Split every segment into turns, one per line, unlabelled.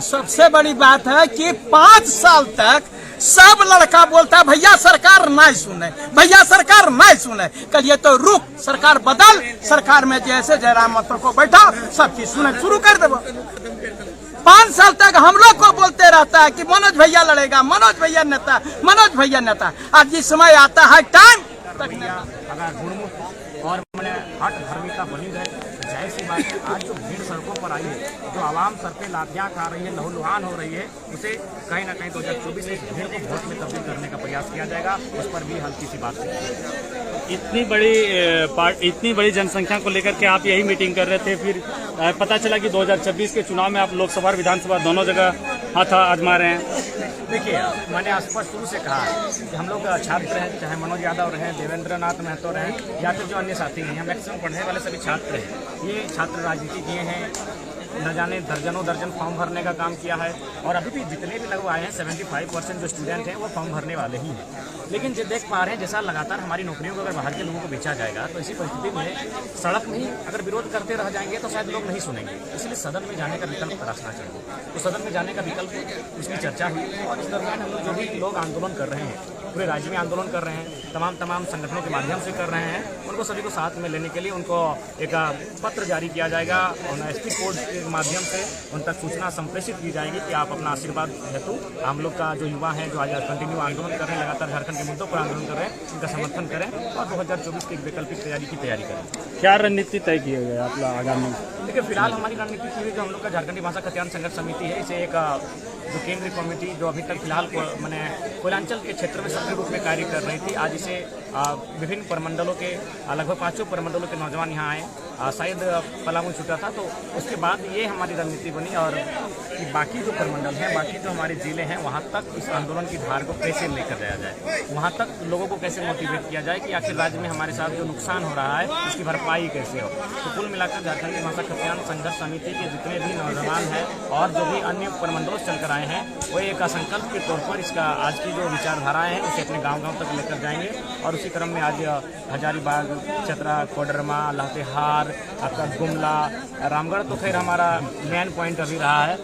सबसे बड़ी बात है कि 5 साल तक सब लड़का बोलता भैया सरकार नहीं सुने, भैया सरकार नहीं सुने। कल ये तो रुक सरकार बदल, सरकार में जैसे जयराम मतलब को बैठा सब चीज सुने शुरू कर दो। 5 साल तक हम लोग को बोलते रहता है कि मनोज भैया लड़ेगा, मनोज भैया नेता, मनोज भैया नेता। आज जिस समय आता है टाइम तक
अगर गुणमुख और हट धर्मिता बनी रहे, जाहिर सी बात है आज जो भीड़ सड़कों पर आई है, जो आवाम सर पे लाठियां खा रही है, लहूलुहान हो रही है, उसे कहीं ना कहीं 2024 में भीड़ को वोट में तब्दील करने का प्रयास किया जाएगा। उस पर भी हल्की सी बात है।
इतनी बड़ी जनसंख्या को लेकर के आप यही मीटिंग कर रहे थे, फिर पता चला कि 2026 के चुनाव में आप लोकसभा और विधानसभा दोनों जगह हाथ आजमा रहे हैं।
देखिए, मैंने स्पष्ट शुरू से कहा कि हम लोग छात्र हैं, चाहे मनोज यादव रहें, देवेंद्र नाथ महतो रहें या फिर जो अन्य साथी हैं, मैक्सिमम पढ़ने वाले सभी छात्र हैं। ये छात्र राजनीति किए हैं, न जाने दर्जनों दर्जन फॉर्म भरने का काम किया है और अभी भी जितने भी लोग आए हैं 75% जो स्टूडेंट हैं वो फॉर्म भरने वाले ही हैं। लेकिन जो देख पा रहे हैं जैसा लगातार हमारी नौकरियों को अगर बाहर के लोगों को बेचा जाएगा तो इसी परिस्थिति में सड़क में ही अगर विरोध करते रह जाएंगे तो शायद लोग नहीं सुनेंगे। इसलिए सदन में जाने का विकल्प तलाशना चाहिए। तो सदन में जाने का विकल्प उसकी चर्चा हुई और इस दरमियान हम लोग जो भी लोग आंदोलन कर रहे हैं, पूरे राज्य में आंदोलन कर रहे हैं, तमाम संगठनों के माध्यम से कर रहे हैं, उनको सभी को साथ में लेने के लिए उनको एक पत्र जारी किया जाएगा और एसपी कोड के माध्यम से उन तक सूचना संप्रेषित की जाएगी कि आप अपना आशीर्वाद हेतु हम लोग का जो युवा हैं जो आज कंटिन्यू आंदोलन कर रहे हैं, लगातार झारखंड के मुद्दों पर आंदोलन कर रहे हैं, उनका समर्थन करें और 2024 की एक वैकल्पिक तैयारी की तैयारी करें।
क्या रणनीति तय की है आप आगामी?
देखिए, फिलहाल हमारी रणनीति की हुई जो हम लोग का झारखंडी भाषा कल्याण संघर्ष समिति है, इसे एक जो केंद्रीय कमेटी जो अभी तक फिलहाल मैंने कोयलांचल के क्षेत्र में सक्रिय रूप में कार्य कर रही थी, आज इसे विभिन्न प्रमंडलों के लगभग 5 प्रमंडलों के नौजवान यहाँ आए, शायद पलामू छूटा था, तो उसके बाद ये हमारी रणनीति बनी और कि बाकी जो प्रमंडल हैं, बाकी जो हमारे जिले हैं, वहाँ तक इस आंदोलन की धार को कैसे लेकर जाया जाए, वहाँ तक लोगों को कैसे मोटिवेट किया जाए कि आखिर राज्य में हमारे साथ जो नुकसान हो रहा है उसकी भरपाई कैसे हो। तो कुल मिलाकर झारखंडी भाषा कल्याण संघर्ष समिति के जितने भी नौजवान हैं और जो भी अन्य प्रमंडलों से चलकर आए हैं, वो एक संकल्प के तौर पर इसका आज की जो विचारधाराएं हैं उसे अपने गाँव तक लेकर जाएंगे और उसी क्रम में आज हजारीबाग, चतरा, कोडरमा, लातेहार, आपका गुमला, रामगढ़ तो खैर हमारा मेन पॉइंट अभी रहा है।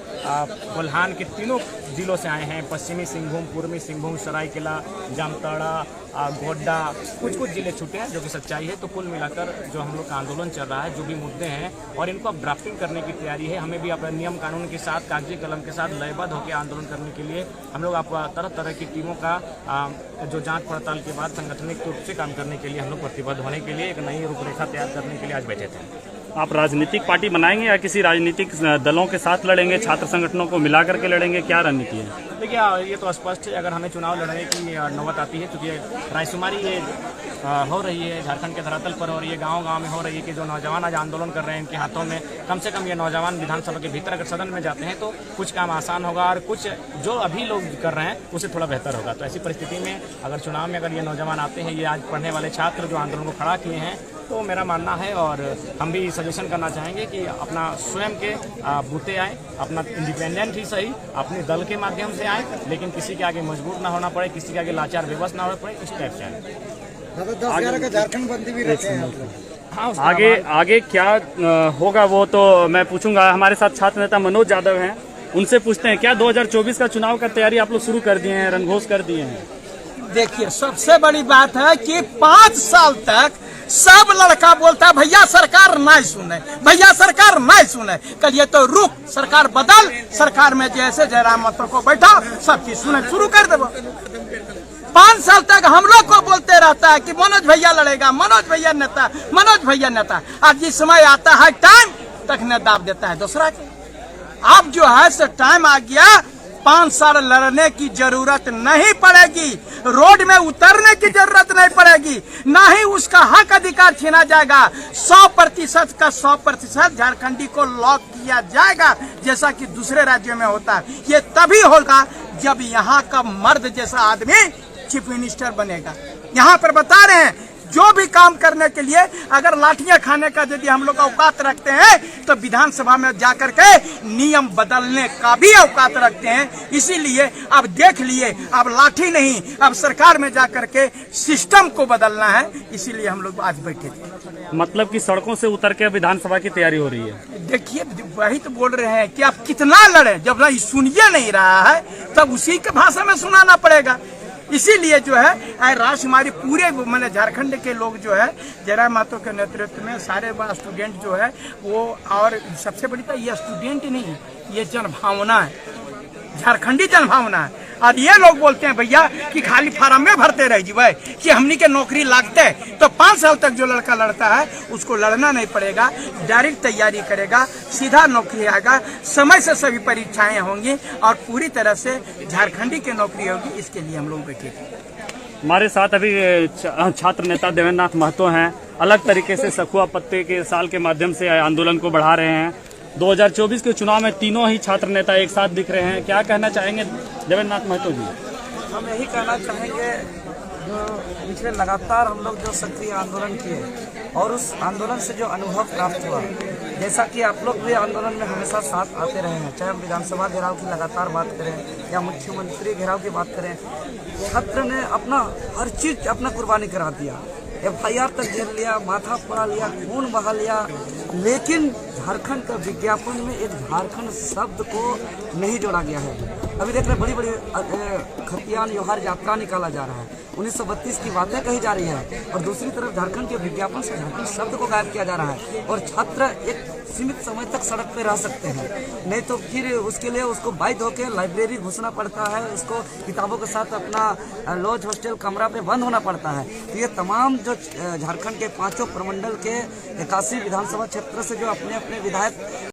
कोल्हान के तीनों जिलों से आए हैं, पश्चिमी सिंहभूम, पूर्वी सिंहभूम, सरायकेला, जामताड़ा, गोड्डा, कुछ जिले छूटे हैं जो कि सच्चाई है। तो कुल मिलाकर जो हम लोग का आंदोलन चल रहा है, जो भी मुद्दे हैं और इनको अब ड्राफ्टिंग करने की तैयारी है। हमें भी अपने नियम कानून के साथ, कागजी कलम के साथ लयबद्ध होकर आंदोलन करने के लिए हम लोग आप तरह की टीमों का जो जांच पड़ताल के बाद संगठनिक रूप से काम करने के लिए हम लोग प्रतिबद्ध होने के लिए एक नई रूपरेखा तैयार करने के लिए आज बैठे थे।
आप राजनीतिक पार्टी बनाएंगे या किसी राजनीतिक दलों के साथ लड़ेंगे, छात्र संगठनों को मिला करके लड़ेंगे, क्या रणनीति है?
देखिए, ये तो स्पष्ट है, अगर हमें चुनाव लड़ने की नौबत आती है, क्योंकि रायशुमारी ये हो रही है झारखंड के धरातल पर और ये गांव में हो रही है कि जो नौजवान आज आंदोलन कर रहे हैं, इनके हाथों में कम से कम ये नौजवान विधानसभा के भीतर अगर सदन में जाते हैं तो कुछ काम आसान होगा और कुछ जो अभी लोग कर रहे हैं उससे थोड़ा बेहतर होगा। तो ऐसी परिस्थिति में अगर चुनाव में अगर ये नौजवान आते हैं, ये आज पढ़ने वाले छात्र जो आंदोलन को खड़ा किए हैं, तो मेरा मानना है और हम भी सजेशन करना चाहेंगे कि अपना स्वयं के बूते आए, अपना इंडिपेंडेंट ही सही, अपने दल के माध्यम से आए, लेकिन किसी के आगे मजबूर ना होना पड़े, किसी के आगे लाचार विवश ना होना पड़े, इस टाइप से आए।
10-11 का झारखंड बंदी भी रहते हैं।
हाँ,
आगे क्या होगा वो तो मैं पूछूंगा। हमारे साथ छात्र नेता मनोज यादव हैं, उनसे पूछते हैं क्या 2024 का चुनाव का तैयारी आप लोग शुरू कर दिए हैं, रंगघोष कर दिए हैं?
देखिए, सबसे बड़ी बात है कि 5 साल तक सब लड़का बोलता भैया सरकार नहीं सुने, भैया सरकार नहीं सुने। कल ये तो रुक सरकार बदल, सरकार में जैसे जयराम मतलब को बैठा सब चीज सुने शुरू कर दो। 5 साल तक हम लोग को बोलते रहता है कि मनोज भैया लड़ेगा, मनोज भैया नेता, मनोज भैया नेता। आज जिस समय आता है टाइम तक न दाब देता है दूसरा के। अब जो है सो टाइम आ गया, 5 साल लड़ने की जरूरत नहीं पड़ेगी, रोड में उतरने की जरूरत नहीं पड़ेगी, ना ही उसका हक अधिकार छीना जाएगा। 100% का 100% झारखंडी को लॉक किया जाएगा, जैसा कि दूसरे राज्यों में होता है। ये तभी होगा जब यहाँ का मर्द जैसा आदमी चीफ मिनिस्टर बनेगा। यहाँ पर बता रहे हैं जो भी काम करने के लिए अगर लाठियां खाने का यदि हम लोग औकात रखते हैं तो विधानसभा में जाकर के नियम बदलने का भी औकात रखते हैं। इसीलिए अब देख लिए, अब लाठी नहीं, अब सरकार में जाकर के सिस्टम को बदलना है। इसीलिए हम लोग आज बैठे थे।
मतलब कि सड़कों से उतर के विधानसभा की तैयारी हो रही है। देखिए,
वही तो बोल रहे हैं कि आप कितना लड़े, जब नहीं सुनिए नहीं रहा है तब उसी के भाषा में सुनाना पड़ेगा। इसीलिए जो है राष्ट्र हमारे पूरे मैंने झारखंड के लोग जो है जयराम महतो के नेतृत्व में सारे स्टूडेंट जो है वो, और सबसे बड़ी तो ये स्टूडेंट नहीं, ये जनभावना है, झारखंडी जनभावना है। और ये लोग बोलते हैं भैया कि खाली फार्म में भरते रह जीवे कि हमनी के नौकरी लागते, तो 5 साल तक जो लड़का लड़ता है उसको लड़ना नहीं पड़ेगा, डायरेक्ट तैयारी करेगा, सीधा नौकरी आएगा, समय से सभी परीक्षाएं होंगी और पूरी तरह से झारखंडी की नौकरी होगी। इसके लिए हम लोग बैठे थे।
हमारे साथ अभी छात्र नेता देवेंद्र नाथ महतो हैं। अलग तरीके से सखुआ पत्ते के साल के माध्यम से आंदोलन को बढ़ा रहे हैं। 2024 के चुनाव में तीनों ही छात्र नेता एक साथ दिख रहे हैं। क्या कहना चाहेंगे देवेंद्र नाथ महतो जी?
हम यही कहना चाहेंगे, जो पिछले लगातार हम लोग जो सक्रिय आंदोलन किए और उस आंदोलन से जो अनुभव प्राप्त हुआ, जैसा कि आप लोग भी आंदोलन में हमेशा साथ आते रहे हैं, चाहे हम विधानसभा घेराव की लगातार बात करें या मुख्यमंत्री घेराव की बात करें, छात्र ने अपना हर चीज अपना कुर्बानी करा दिया, FIR तक झेल लिया, माथा पड़ा लिया, खून बहा लिया, लेकिन झारखंड का विज्ञापन में एक झारखंड शब्द को नहीं जोड़ा गया है। अभी देख रहे बड़ी बड़ी खतियान योहार यात्रा निकाला जा रहा है, 1932 की बातें कही जा रही है और दूसरी तरफ झारखंड के विज्ञापन से झारखंड शब्द को गायब किया जा रहा है। और छात्र एक सीमित समय तक सड़क पे रह सकते हैं, नहीं तो फिर उसके लिए उसको बाध्य होकर लाइब्रेरी घुसना पड़ता है, उसको किताबों के साथ अपना लॉज हॉस्टल कमरा पे बंद होना पड़ता है। तो ये तमाम जो झारखंड के 5 प्रमंडल के 81 विधानसभा क्षेत्र से जो अपने अपने विधायक